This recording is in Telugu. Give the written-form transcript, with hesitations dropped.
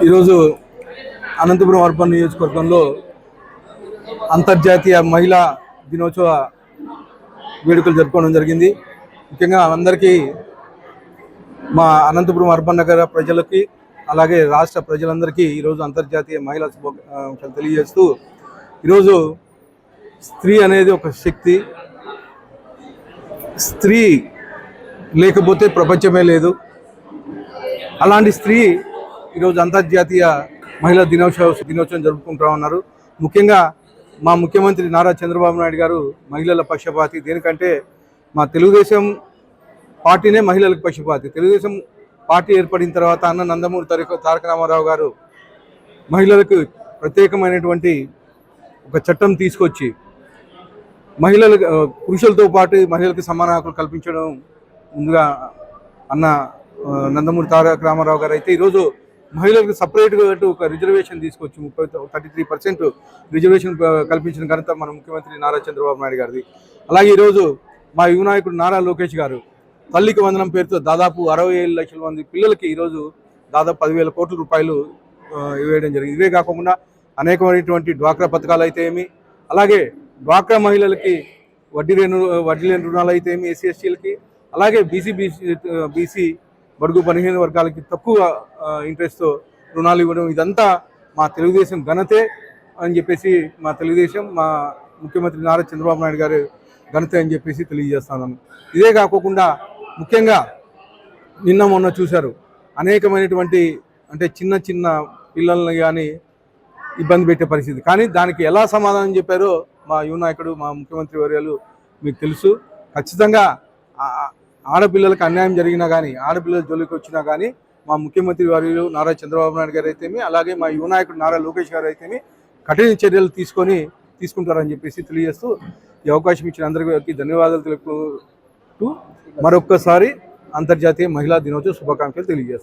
ఈరోజు అనంతపురం అర్బన్ నియోజకవర్గంలో అంతర్జాతీయ మహిళా దినోత్సవ వేడుకలు జరుపుకోవడం జరిగింది. ముఖ్యంగా అందరికీ మా అనంతపురం అర్బన్ నగర ప్రజలకి అలాగే రాష్ట్ర ప్రజలందరికీ ఈరోజు అంతర్జాతీయ మహిళా శుభాకాంక్షలు తెలియజేస్తూ, ఈరోజు స్త్రీ అనేది ఒక శక్తి. స్త్రీ లేకపోతే ప్రపంచమే లేదు. అలాంటి స్త్రీ ఈరోజు అంతర్జాతీయ మహిళా దినోత్సవం జరుపుకుంటూ ఉన్నారు. ముఖ్యంగా మా ముఖ్యమంత్రి నారా చంద్రబాబు నాయుడు గారు మహిళల పక్షపాతి. దేనికంటే మా తెలుగుదేశం పార్టీనే మహిళలకు పక్షపాతి. తెలుగుదేశం పార్టీ ఏర్పడిన తర్వాత అన్న నందమూరి తారక రామారావు గారు మహిళలకు ప్రత్యేకమైనటువంటి ఒక చట్టం తీసుకొచ్చి మహిళలకు పురుషులతో పాటు మహిళలకు సమాన హక్కులు కల్పించడం ముందుగా అన్న నందమూరి తారక రామారావు గారు అయితే ఈరోజు మహిళలకు సపరేట్గా ఒక రిజర్వేషన్ తీసుకొచ్చి 33% రిజర్వేషన్ కల్పించిన ఘనత మన ముఖ్యమంత్రి నారా చంద్రబాబు నాయుడు గారిది. అలాగే ఈరోజు మా యువ నాయకుడు నారా లోకేష్ గారు తల్లికి వందనం పేరుతో దాదాపు 67 లక్షల మంది పిల్లలకి ఈరోజు దాదాపు 10,000 కోట్ల రూపాయలు ఇవ్వడం జరిగింది. ఇవే కాకుండా అనేకమైనటువంటి డ్వాక్రా పథకాలు అయితే ఏమి, అలాగే డ్వాక్రా మహిళలకి వడ్డీ లేని రుణాలు అయితే ఏమి, ఎస్సీ ఎస్టీలకి, అలాగే బీసీ బడుగు బలహీన వర్గాలకి తక్కువ ఇంట్రెస్ట్తో రుణాలు ఇవ్వడం, ఇదంతా మా తెలుగుదేశం ఘనతే అని చెప్పేసి, మా తెలుగుదేశం మా ముఖ్యమంత్రి నారా చంద్రబాబు నాయుడు గారు ఘనతే అని చెప్పేసి తెలియజేస్తున్నాను. ఇదే కాకుండా ముఖ్యంగా నిన్న మొన్న చూశారు అనేకమైనటువంటి అంటే చిన్న చిన్న పిల్లల్ని కానీ ఇబ్బంది పెట్టే పరిస్థితి. కానీ దానికి ఎలా సమాధానం చెప్పారో మా యువ నాయకుడు మా ముఖ్యమంత్రి వర్యాలు మీకు తెలుసు. ఖచ్చితంగా ఆడపిల్లలకు అన్యాయం జరిగినా కానీ, ఆడపిల్లల జోలికి వచ్చినా కానీ మా ముఖ్యమంత్రి వర్యులు నారా చంద్రబాబు నాయుడు గారు అయితేమి, అలాగే మా యువ నాయకుడు నారా లోకేష్ గారు అయితేమి కఠిన చర్యలు తీసుకుంటారని చెప్పేసి తెలియజేస్తూ, ఈ అవకాశం ఇచ్చిన అందరికీ ధన్యవాదాలు తెలుపుతూ మరొక్కసారి అంతర్జాతీయ మహిళా దినోత్సవ శుభాకాంక్షలు తెలియజేస్తాను.